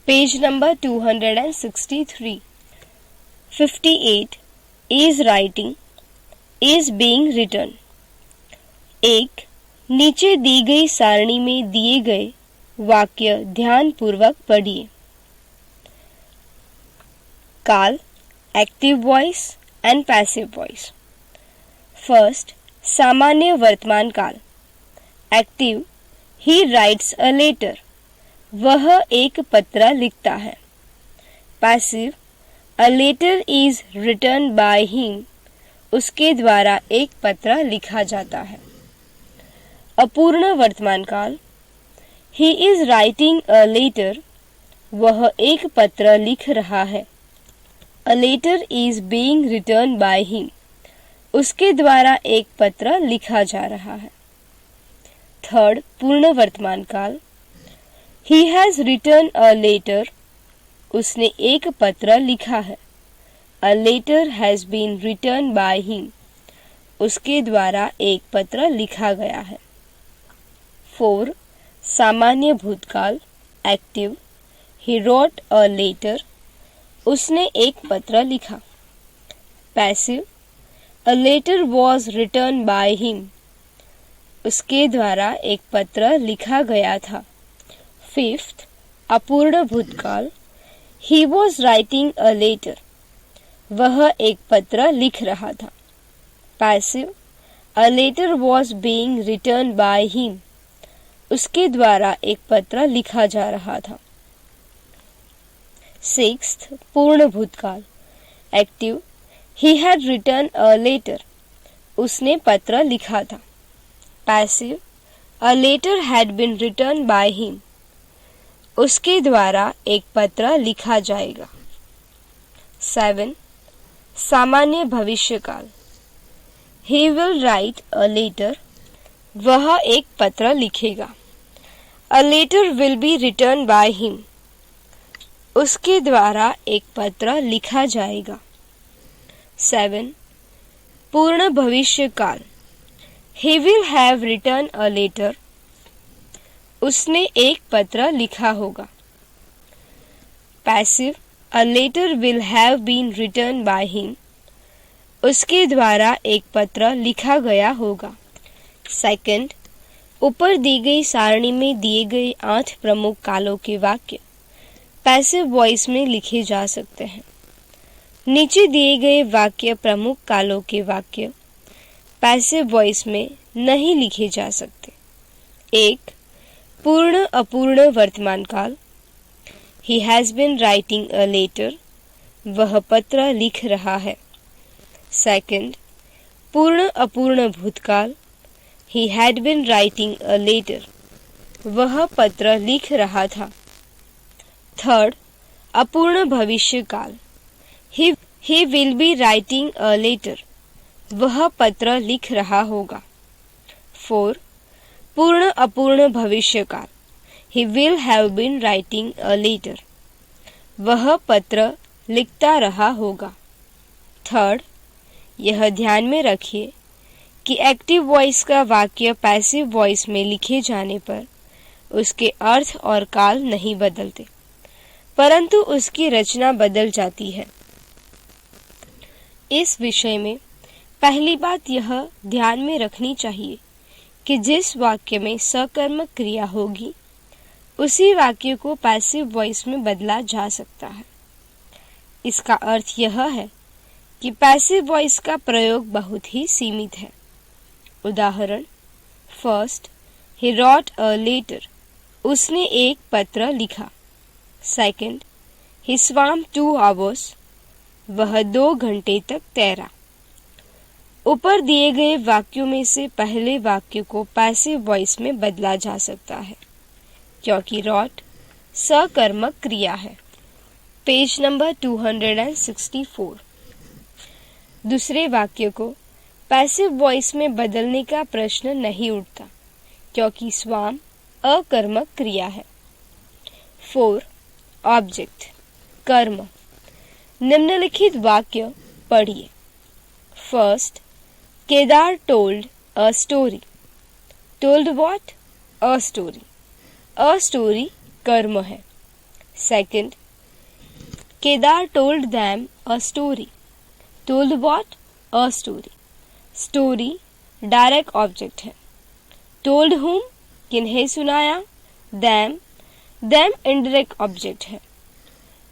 Page number 263. 58. Is writing, is being written. 1. नीचे दी गई सारणी में दिए गए वाक्य ध्यानपूर्वक पढ़िए. काल, active voice and passive voice. First, सामान्य वर्तमान काल. Active, he writes a letter, वह एक पत्र लिखता है. Passive, a letter is written by him, उसके द्वारा एक पत्र लिखा जाता है. अपूर्ण वर्तमान काल. He is writing a letter, वह एक पत्र लिख रहा है. A letter is being written by him, उसके द्वारा एक पत्र लिखा जा रहा है. थर्ड, पूर्ण वर्तमान काल. He has written a letter, उसने एक पत्र लिखा है. A letter has been written by him, उसके द्वारा एक पत्र लिखा गया है. 4. सामान्य भूतकाल. Active, he wrote a letter, उसने एक पत्र लिखा. Passive, a letter was written by him, उसके द्वारा एक पत्र लिखा गया था. 5th, अपूर्ण भूतकाल. He was writing a letter, वह एक पत्र लिख रहा था. Passive, a letter was being written by him, उसके द्वारा एक पत्र लिखा जा रहा था. 6th, पूर्ण भूतकाल. Active, he had written a letter, उसने पत्र लिखा था. Passive, a letter had been written by him, उसके द्वारा एक पत्र लिखा जाएगा. 7. सामान्य भविष्यकाल. He will write a letter, वह एक पत्र लिखेगा. A letter will be written by him, उसके द्वारा एक पत्र लिखा जाएगा. 7. पूर्ण भविष्यकाल. He will have written a letter, उसने एक पत्र लिखा होगा. Passive, a letter will have been written by him, उसके द्वारा एक पत्र लिखा गया होगा. सेकंड, ऊपर दी गई सारणी में दिए गए 8 प्रमुख कालों के वाक्य पैसिव वॉइस में लिखे जा सकते हैं. नीचे दिए गए वाक्य प्रमुख कालों के वाक्य पैसिव वॉइस में नहीं लिखे जा सकते. 1. पूर्ण अपूर्ण वर्तमान काल. He has been writing a letter, वह पत्र लिख रहा है. सेकंड, पूर्ण अपूर्ण भूतकाल. He had been writing a letter, वह पत्र लिख रहा था. थर्ड, अपूर्ण भविष्य काल. He will be writing a letter, वह पत्र लिख रहा होगा. 4. पूर्ण अपूर्ण भविष्य काल. He will have been writing a letter, वह पत्र लिखता रहा होगा. थर्ड, यह ध्यान में रखिए कि एक्टिव वॉइस का वाक्य पैसिव वॉइस में लिखे जाने पर उसके अर्थ और काल नहीं बदलते, परंतु उसकी रचना बदल जाती है. इस विषय में पहली बात यह ध्यान में रखनी चाहिए कि जिस वाक्य में सकर्मक क्रिया होगी उसी वाक्य को पैसिव वॉइस में बदला जा सकता है. इसका अर्थ यह है कि पैसिव वॉइस का प्रयोग बहुत ही सीमित है. उदाहरण, first, he wrote a letter, उसने एक पत्र लिखा. सेकंड, he swam 2 hours, वह 2 घंटे तक तैरा. ऊपर दिए गए वाक्यों में से पहले वाक्य को पैसिव वॉइस में बदला जा सकता है क्योंकि wrote सकर्मक क्रिया है. Page number 264. दूसरे वाक्य को पैसिव वॉइस में बदलने का प्रश्न नहीं उठता क्योंकि swam अकर्मक क्रिया है. 4. ऑब्जेक्ट, कर्म. निम्नलिखित वाक्य पढ़िए. First, Kedar told a story. Told what? A story. A story कर्म है. Second, Kedar told them a story. Told what? A story. Story direct object है. Told whom? किन्हें सुनाया? Them. Them इनडायरेक्ट ऑब्जेक्ट है.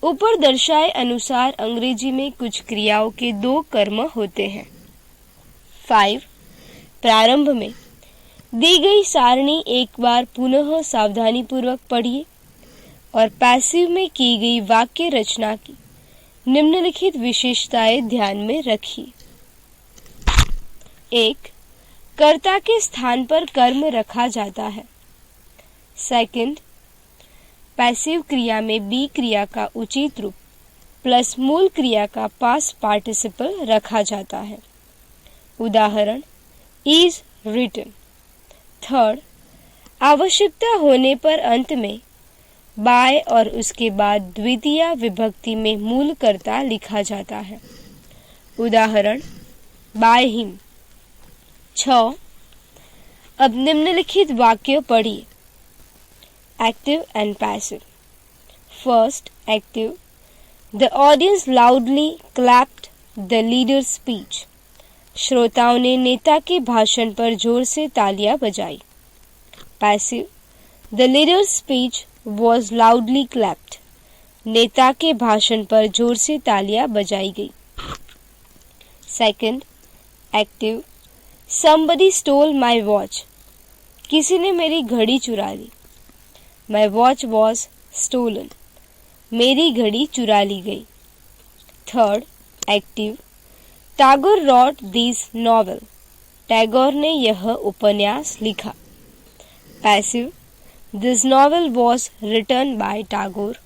ऊपर दर्शाए अनुसार अंग्रेजी में कुछ क्रियाओं के 2 कर्म होते हैं. 5. प्रारंभ में दी गई सारणी एक बार पुनः सावधानी पूर्वक पढ़िए और पैसिव में की गई वाक्य रचना की निम्नलिखित विशेषताएं ध्यान में रखिए. 1. कर्ता के स्थान पर कर्म रखा जाता है. सेकंड, पैसिव क्रिया में बी क्रिया का उचित रूप प्लस मूल क्रिया का पास्ट पार्टिसिपल रखा जाता है. उदाहरण इज रिटन. थर्ड, आवश्यकता होने पर अंत में बाय और उसके बाद द्वितीय विभक्ति में मूल कर्ता लिखा जाता है. उदाहरण बाय हिम. 6. अब निम्नलिखित वाक्य पढ़िए. Active and passive. First active, the audience loudly clapped the leaders speech. श्रोताओं ने नेता के भाषण पर जोर से तालियां बजाई. Passive, the leaders speech was loudly clapped. नेता के भाषण पर जोर से तालियां बजाई गई. Second active, somebody stole my watch. किसी ने मेरी घड़ी चुरा ली. My watch was stolen. मेरी घड़ी चुरा ली गई. Third active, Tagore wrote this novel. Tagore ने यह उपन्यास लिखा. Passive, this novel was written by Tagore.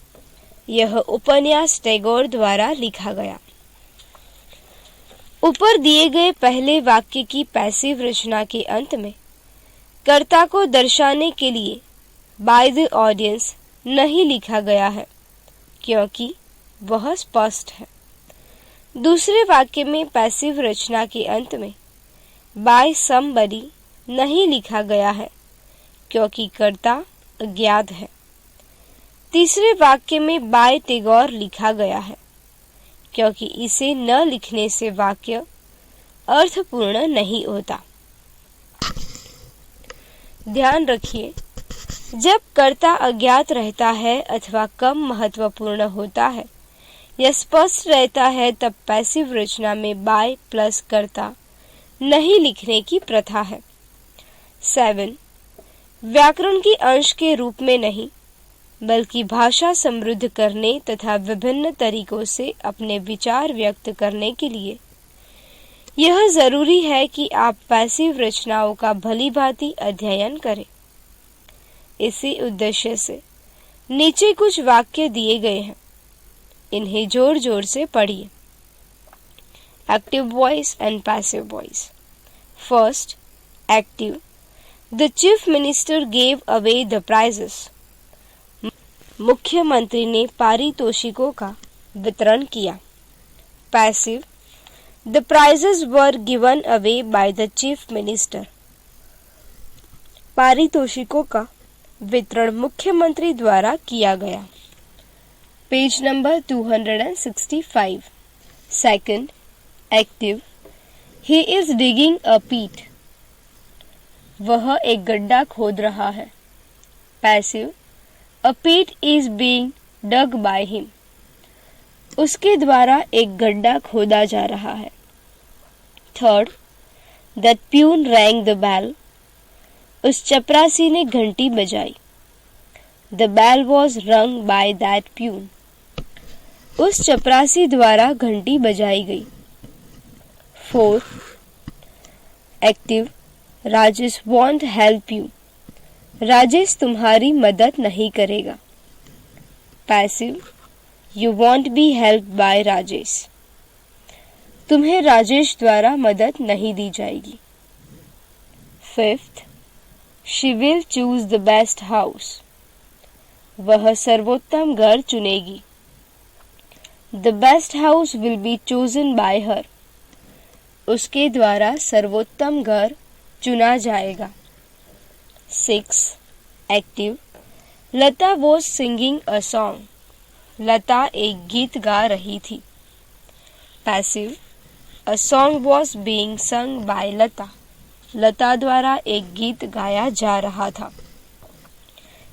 यह उपन्यास टैगोर द्वारा लिखा गया. ऊपर दिए गए पहले वाक्य की पैसिव रचना के अंत में कर्ता को दर्शाने के लिए बाय द ऑडियंस नहीं लिखा गया है क्योंकि वह स्पष्ट है. दूसरे वाक्य में पैसिव रचना के अंत में बाय समबडी नहीं लिखा गया है क्योंकि कर्ता अज्ञात है. तीसरे वाक्य में बाय टैगोर लिखा गया है क्योंकि इसे न लिखने से वाक्य अर्थपूर्ण नहीं होता. ध्यान रखिए, जब कर्ता अज्ञात रहता है अथवा कम महत्वपूर्ण होता है या स्पष्ट रहता है तब पैसिव रचना में बाय प्लस कर्ता नहीं लिखने की प्रथा है. 7. व्याकरण की अंश के रूप में नहीं बल्कि भाषा समृद्ध करने तथा विभिन्न तरीकों से अपने विचार व्यक्त करने के लिए यह जरूरी है कि आप पैसिव रचनाओं का भलीभांति अध्ययन करें. इसी उद्देश्य से नीचे कुछ वाक्य दिए गए हैं, इन्हें जोर जोर से पढ़िए. Active voice and passive voice. First active, the chief minister gave away the prizes. मुख्यमंत्री ने पारितोषिकों का वितरण किया. Passive, the prizes were given away by the chief minister. पारितोषिकों का वितरण मुख्यमंत्री द्वारा किया गया. Page number 265. Second active, he is digging a pit. वह एक गड्ढा खोद रहा है. Passive, A pit is being dug by him. उसके द्वारा एक गड्ढा खोदा जा रहा है. Third, that peon rang the bell. उस चपरासी ने घंटी बजाई. The bell was rung by that peon. उस चपरासी द्वारा घंटी बजाई गई. Fourth active, Rajesh won't help you. Rajesh तुम्हारी मदद नहीं करेगा. Passive, you won't be help by Rajesh. तुम्हें राजेश द्वारा मदद नहीं दी जाएगी. Fifth, she will choose the best house. वह सर्वोत्तम घर चुनेगी. The best house will be chosen by her. उसके द्वारा सर्वोत्तम घर चुना जाएगा. 6. Active, Lata was singing a song. Lata एक गीत गा रही थी। Passive, a song was being sung by लता। लता द्वारा एक गीत गाया जा रहा था।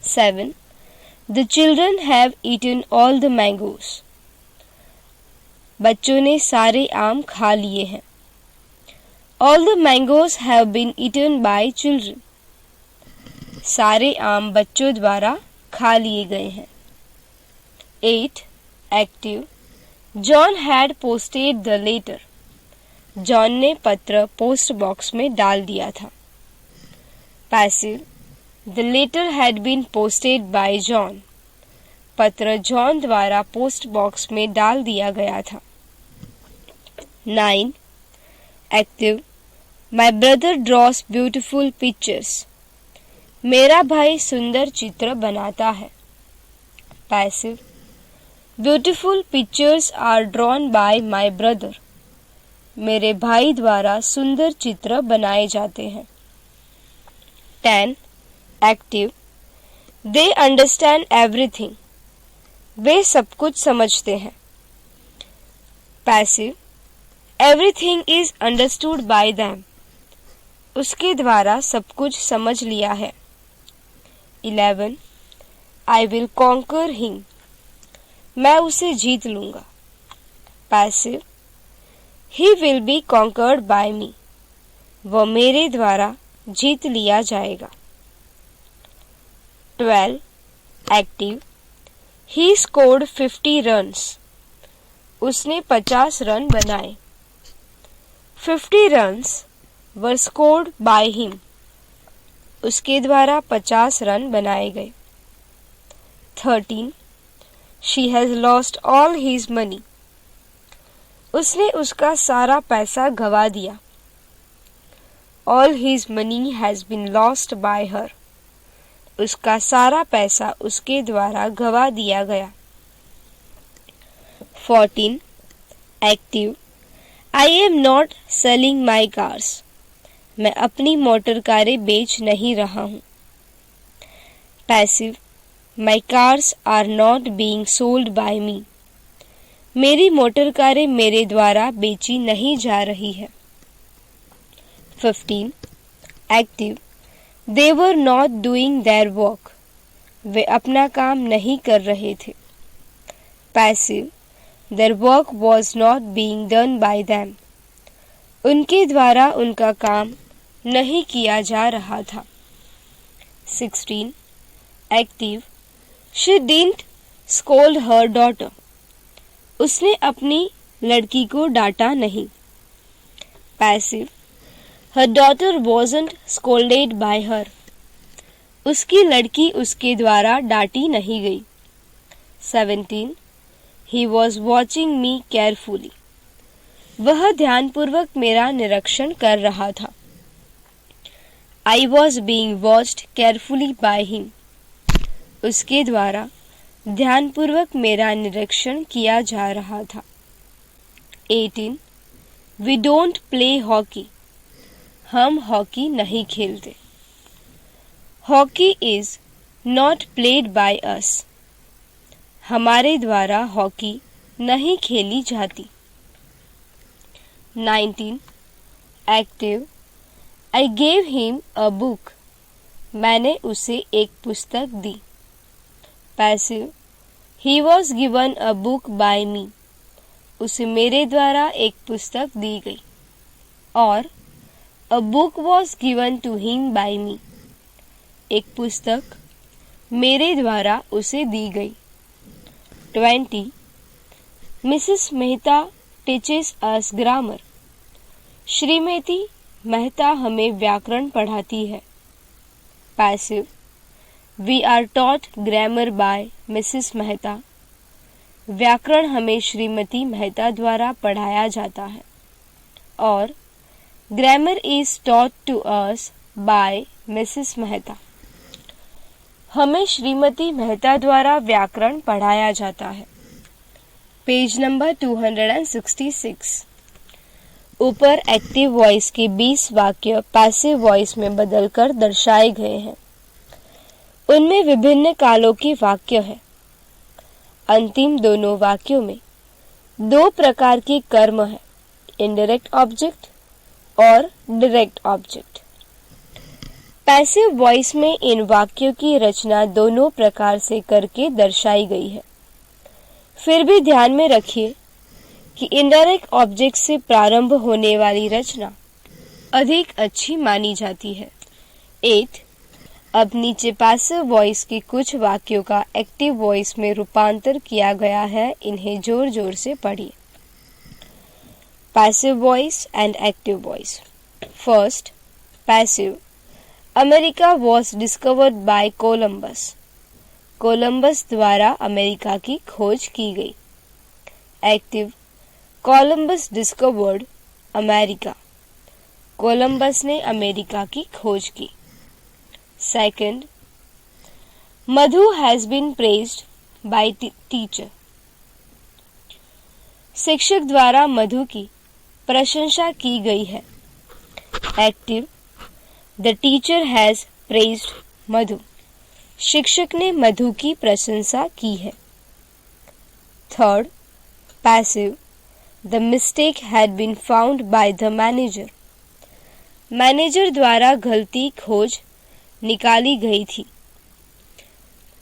7. The children have eaten all the mangoes. बच्चों ने सारे आम खा लिए हैं। All the mangoes have been eaten by children. सारे आम बच्चों द्वारा खा लिए गए हैं। 8. Active. John had posted the letter. John ने पत्र पोस्ट बॉक्स में डाल दिया था। Passive, the letter had been posted by John. पत्र जॉन द्वारा पोस्ट बॉक्स में डाल दिया गया था। 9. Active, my brother draws beautiful pictures. मेरा भाई सुंदर चित्र बनाता है। Passive, beautiful pictures are drawn by my brother. मेरे भाई द्वारा सुंदर चित्र बनाए जाते हैं। 10. Active, they understand everything. वे सब कुछ समझते हैं। Passive, everything is understood by them. उसके द्वारा सब कुछ समझ लिया है। 11. I will conquer him. मैं उसे जीत लूंगा। Passive, He will be conquered by me. वह मेरे द्वारा जीत लिया जाएगा। 12. Active. He scored 50 runs. उसने 50 रन बनाए। 50 runs were scored by him. उसके द्वारा 50 रन बनाए गए। 13. She has lost all his money. उसने उसका सारा पैसा गवा दिया। All his money has been lost by her. उसका सारा पैसा उसके द्वारा गवा दिया गया। 14. Active. I am not selling my cars. मैं अपनी मोटर कारें बेच नहीं रहा हूँ। Passive. My cars are not being sold by me. मेरी मोटर कारें मेरे द्वारा बेची नहीं जा रही है। 15. Active. They were not doing their work. वे अपना काम नहीं कर रहे थे। Passive. Their work was not being done by them. उनके द्वारा उनका काम नहीं किया जा रहा था। 16. Active. She didn't scold her daughter. उसने अपनी लड़की को डांटा नहीं। Passive. Her daughter wasn't scolded by her. उसकी लड़की उसके द्वारा डांटी नहीं गई। 17. He was watching me carefully. वह ध्यानपूर्वक मेरा निरीक्षण कर रहा था। I was being watched carefully by him. उसके द्वारा ध्यानपूर्वक मेरा निरीक्षण किया जा रहा था। 18. We don't play hockey. हम हॉकी नहीं खेलते। Hockey is not played by us. हमारे द्वारा हॉकी नहीं खेली जाती। 19. Active. I gave him a book. मैंने उसे एक पुस्तक दी। Passive. He was given a book by me. उसे मेरे द्वारा एक पुस्तक दी गई। और a book was given to him by me. एक पुस्तक मेरे द्वारा उसे दी गई। 20. Mrs. Mehta teaches us grammar. Shrimati Mehta हमें व्याकरण पढ़ाती है। Passive. We are taught grammar by Mrs. Mehta. व्याकरण हमें श्रीमती मेहता द्वारा पढ़ाया जाता है। और grammar is taught to us by Mrs. Mehta. हमें श्रीमती मेहता द्वारा व्याकरण पढ़ाया जाता है। Page number 266। ऊपर एक्टिव वॉइस के 20 वाक्य पैसिव वॉइस में बदलकर दर्शाए गए हैं। उनमें विभिन्न कालों के वाक्य हैं। अंतिम दोनों वाक्यों में दो प्रकार के कर्म हैं, इनडायरेक्ट ऑब्जेक्ट और डायरेक्ट ऑब्जेक्ट। पैसिव वॉइस में इन वाक्यों की रचना दोनों प्रकार से करके दर्शाई गई है। फिर भी ध्यान में रखिए कि इनडायरेक्ट ऑब्जेक्ट से प्रारंभ होने वाली रचना अधिक अच्छी मानी जाती है। 8. अब नीचे पैसिव वॉइस के कुछ वाक्यों का एक्टिव वॉइस में रूपांतर किया गया है, इन्हें जोर जोर से पढ़िए। Passive voice and active voice. First, passive. America was discovered by Columbus. Columbus द्वारा अमेरिका की खोज की गई। Active, Columbus discovered America. Columbus ने अमेरिका की खोज की। Second, Madhu has been praised by teacher. शिक्षक द्वारा मधु की प्रशंसा की गई है। Active, the teacher has praised Madhu. शिक्षक ने मधु की प्रशंसा की है। Third, passive, the mistake had been found by the manager. Manager द्वारा गलती खोज निकाली गई थी।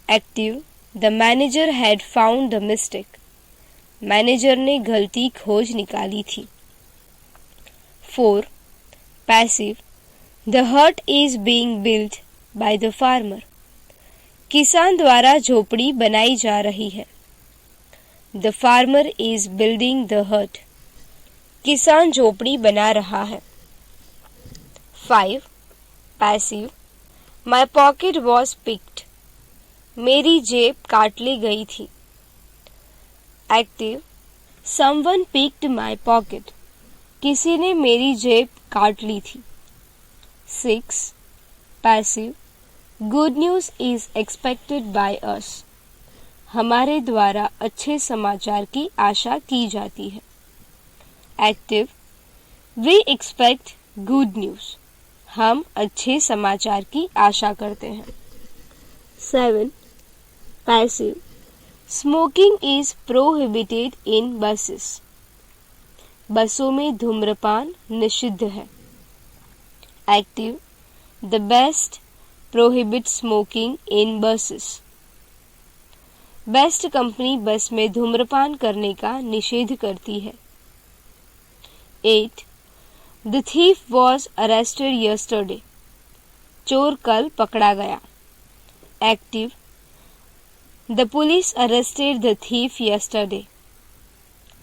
Active, the manager had found the mistake. Manager ने गलती खोज निकाली थी। 4. पैसिव, द हट is being built by the farmer. किसान द्वारा झोपड़ी बनाई जा रही है। The farmer is building the हट। किसान झोपड़ी बना रहा है। 5. Passive, my pocket was picked. मेरी जेब काट ली गई थी। Active, someone picked my pocket. किसी ने मेरी जेब काट ली थी। 6. Passive, good news is expected by us. हमारे द्वारा अच्छे समाचार की आशा की जाती है। Active, we expect good news. हम अच्छे समाचार की आशा करते हैं। 7. Passive, smoking is prohibited in buses. बसों में धूम्रपान निषिद्ध है। Active, the BEST prohibit smoking in buses. BEST company bus में धूम्रपान करने का निषेध करती है। 8. The thief was arrested yesterday. चोर कल पकड़ा गया। Active, the police arrested the thief yesterday.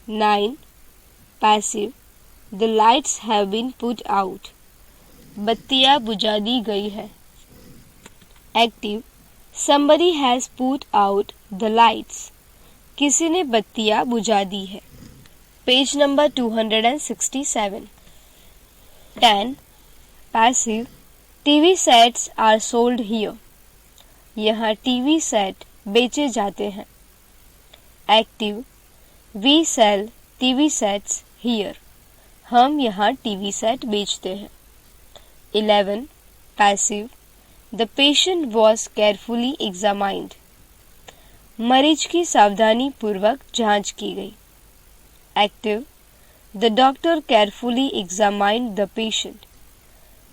9. Passive, the lights have been put out. बत्तियां बुझा दी गई है। Active, somebody has put out the lights. किसी ने बत्तियां बुझा दी है। Page number 267। 10. Passive, TV sets are sold here. यहाँ टीवी सेट बेचे जाते हैं। Active, we sell TV sets here. हम यहाँ टीवी सेट बेचते हैं। 11. Passive, the patient was carefully examined. मरीज की सावधानी पूर्वक जांच की गई। Active, the doctor carefully examined the patient.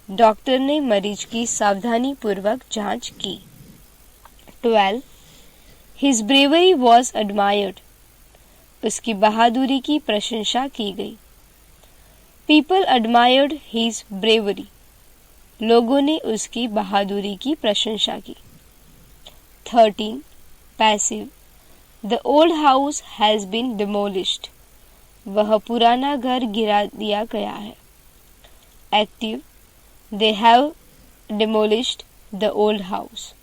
Doctor ने मरीज की सावधानी पूर्वक जांच की। 12. His bravery was admired. उसकी बहादुरी की प्रशंसा की गई। People admired his bravery. लोगों ने उसकी बहादुरी की प्रशंसा की। 13. Passive, the old house has been demolished. वह पुराना घर गिरा दिया गया है। Active, they have demolished the old house.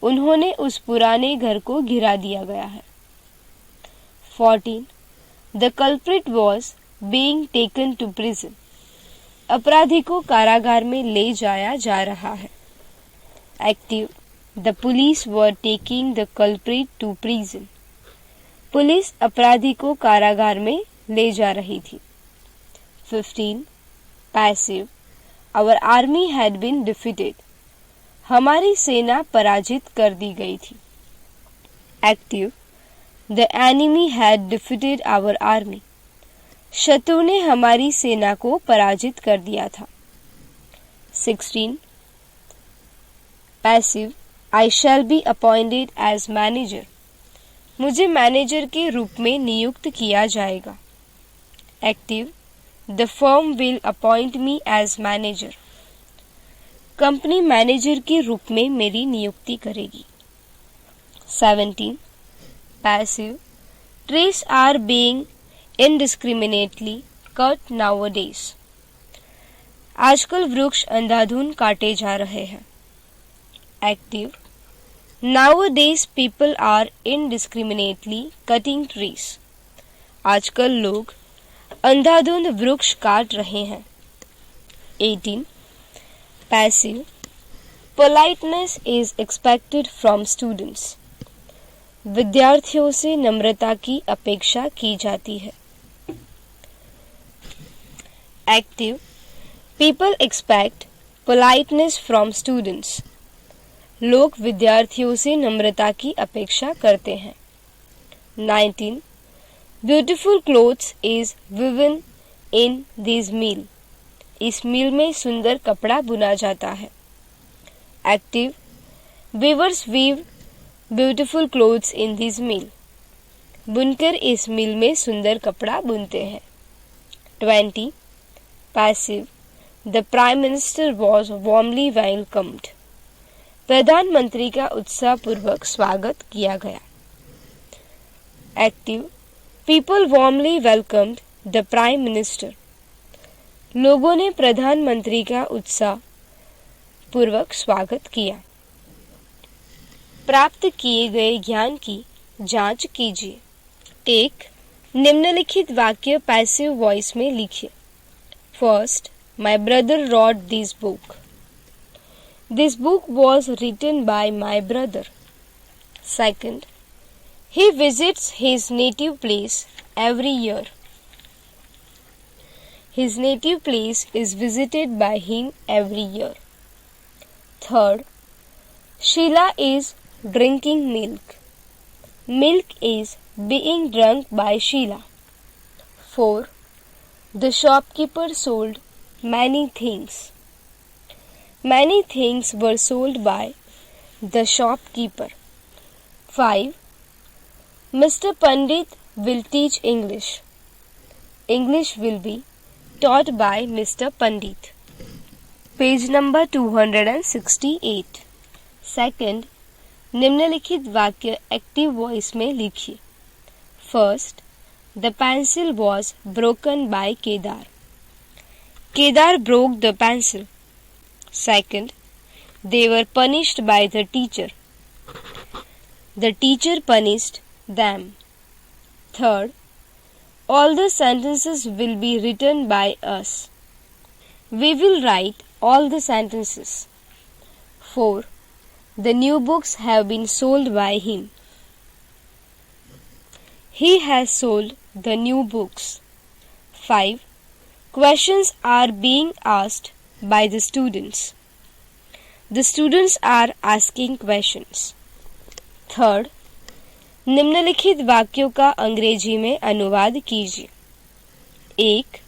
उन्होंने उस पुराने घर को गिरा दिया गया है। 14. The culprit was being taken to prison. अपराधी को कारागार में ले जाया जा रहा है। Active, the police were taking the culprit to prison. Police अपराधी को कारागार में ले जा रही थी। 15. Passive, our army had been defeated. हमारी सेना पराजित कर दी गई थी। Active, The enemy had defeated our army. शत्रु ने हमारी सेना को पराजित कर दिया था. 16. Passive. I shall be appointed as manager. मुझे मैनेजर के रूप में नियुक्त किया जाएगा. Active. The firm will appoint me as manager. Company manager के रूप में मेरी नियुक्ति करेगी. 17. Passive. Trees are being indiscriminately cut nowadays. आजकल वृक्ष अंधाधुंध काटे जा रहे हैं. Active. Nowadays people are indiscriminately cutting trees. आजकल लोग अंधाधुंध वृक्ष काट रहे हैं. 18. Passive. Politeness is expected from students. विद्यार्थियों से नम्रता की अपेक्षा की जाती है. Active. People expect politeness from students. लोग विद्यार्थियों से नम्रता की अपेक्षा करते हैं. 19. Beautiful clothes is woven in this mill. इस मिल में सुंदर कपड़ा बुना जाता है. Active. Weavers weave beautiful clothes in this mill. बुनकर इस मिल में सुंदर कपड़ा बुनते हैं. 20. Passive. The Prime Minister was warmly welcomed. प्रधानमंत्री का उत्साहपूर्वक स्वागत किया गया. Active. People warmly welcomed the Prime Minister. लोगों ने प्रधानमंत्री का उत्साहपूर्वक स्वागत किया. प्राप्त किए गए ज्ञान की जांच कीजिए. 1. निम्नलिखित वाक्य पैसिव वॉइस में लिखिए. First, my brother wrote this book. This book was written by my brother. Second, he visits his native place every year. His native place is visited by him every year. Third, Sheila is drinking milk. Milk is being drunk by Sheila. 4. The shopkeeper sold many things. Many things were sold by the shopkeeper. 5. Mr. Pandit will teach English. English will be taught by Mr. Pandit. Page number 268. Second, निम्नलिखित वाक्य active voice में लिखिए. First, the pencil was broken by Kedar. Kedar broke the pencil. Second, they were punished by the teacher. The teacher punished them. Third, all the sentences will be written by us. We will write all the sentences. 4. The new books have been sold by him. He has sold the new books. 5. Questions are being asked by the students. The students are asking questions. Third, निम्नलिखित वाक्यों का अंग्रेजी में अनुवाद कीजिए. 1.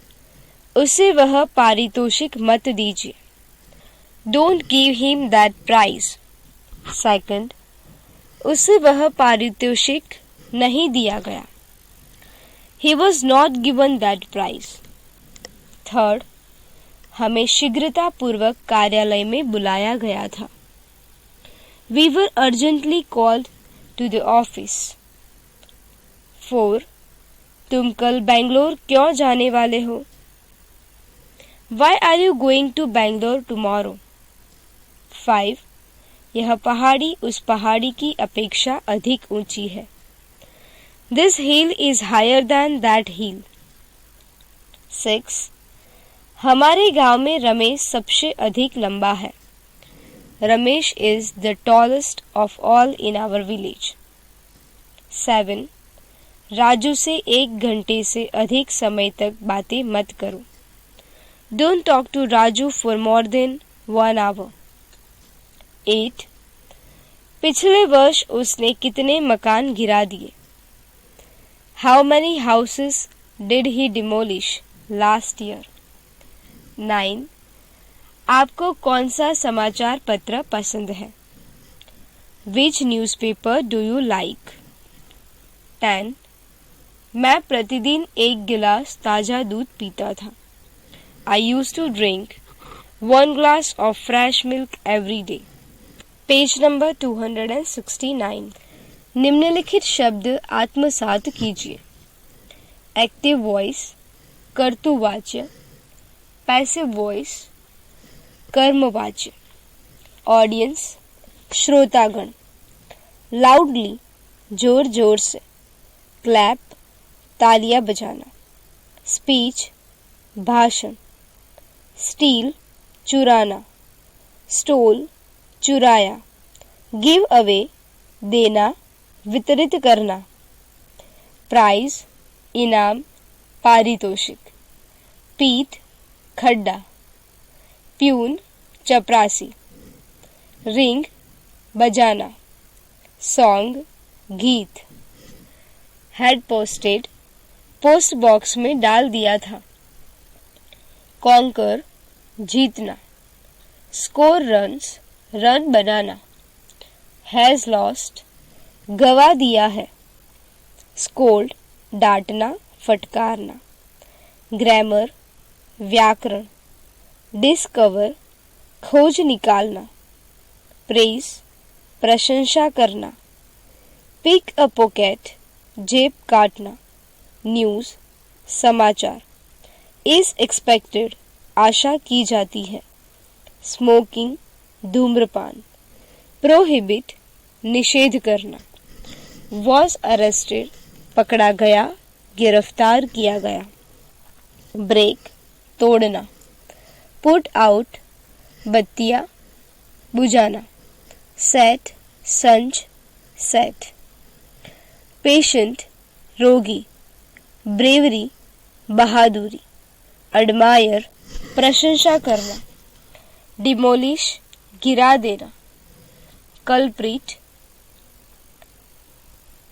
उसे वह पारितोषिक मत दीजिए. Don't give him that prize. Second, उसे वह पारितोषिक नहीं दिया गया. He was not given that prize. Third, हमें शीघ्रता पूर्वक कार्यालय में बुलाया गया था. We were urgently called to the office. 4. तुम कल बेंगलोर क्यों जाने वाले हो? Why are you going to Bangalore tomorrow? 5. यह पहाड़ी उस पहाड़ी की अपेक्षा अधिक ऊंची है. This hill is higher than that hill. 6. हमारे गांव में रमेश सबसे अधिक लंबा है. Ramesh is the tallest of all in our village. 7. Raju से 1 घंटे से अधिक समय तक बातें मत करो. Don't talk to Raju for more than 1 hour. 8. पिछले वर्ष उसने कितने मकान गिरा दिए. How many houses did he demolish last year? 9. आपको कौन सा समाचार पत्र पसंद है? Which newspaper do you like? 10. मैं प्रतिदिन 1 गिलास ताज़ा दूध पीता था. I used to drink 1 glass of fresh milk every day. Page number 269. निम्नलिखित शब्द आत्मसात कीजिए. एक्टिव वॉइस कर्तुवाच्य, पैसिव वॉइस कर्मवाच्य. ऑडियंस श्रोतागण. लाउडली जोर जोर से. क्लैप तालियां बजाना. स्पीच भाषण. स्टील चुराना. स्टोल चुराया. गिव अवे देना वितरित करना. प्राइज इनाम पारितोषिक. पीट खड्डा. प्यून चपरासी. रिंग बजाना. सॉन्ग गीत. हेड पोस्टेड पोस्ट बॉक्स में डाल दिया था. कॉन्कर जीतना. Score runs run banana. Has lost गवा दिया है. स्कोल्ड डांटना फटकारना. ग्रामर व्याकरण. डिस्कवर खोज निकालना. प्रेज प्रशंसा करना. पिक अ पॉकेट जेब काटना. न्यूज समाचार. इज एक्सपेक्टेड आशा की जाती है. स्मोकिंग धूम्रपान. प्रोहिबिट निषेध करना. वॉज अरेस्टेड पकड़ा गया गिरफ्तार किया गया. ब्रेक तोड़ना. पुट आउट बत्तियां बुझाना. सेट संच सेट. पेशेंट रोगी. ब्रेवरी बहादुरी. एडमायर प्रशंसा करना. डिमोलिश गिरा देना. कल्प्रिट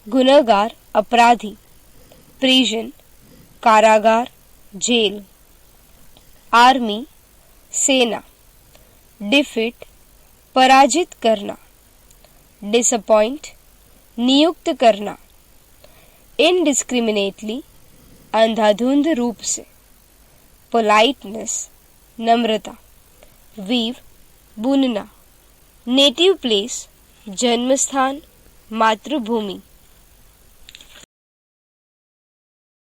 गुनहगार अपराधी. प्रिजन कारागार जेल. आर्मी सेना. डिफीट पराजित करना. डिसअपॉइंट नियुक्त करना. इनडिस्क्रिमिनेटली अंधाधुंध रूप से. पोलाइटनेस नम्रता. वीव बुनना. नेटिव प्लेस जन्म स्थान मातृभूमि.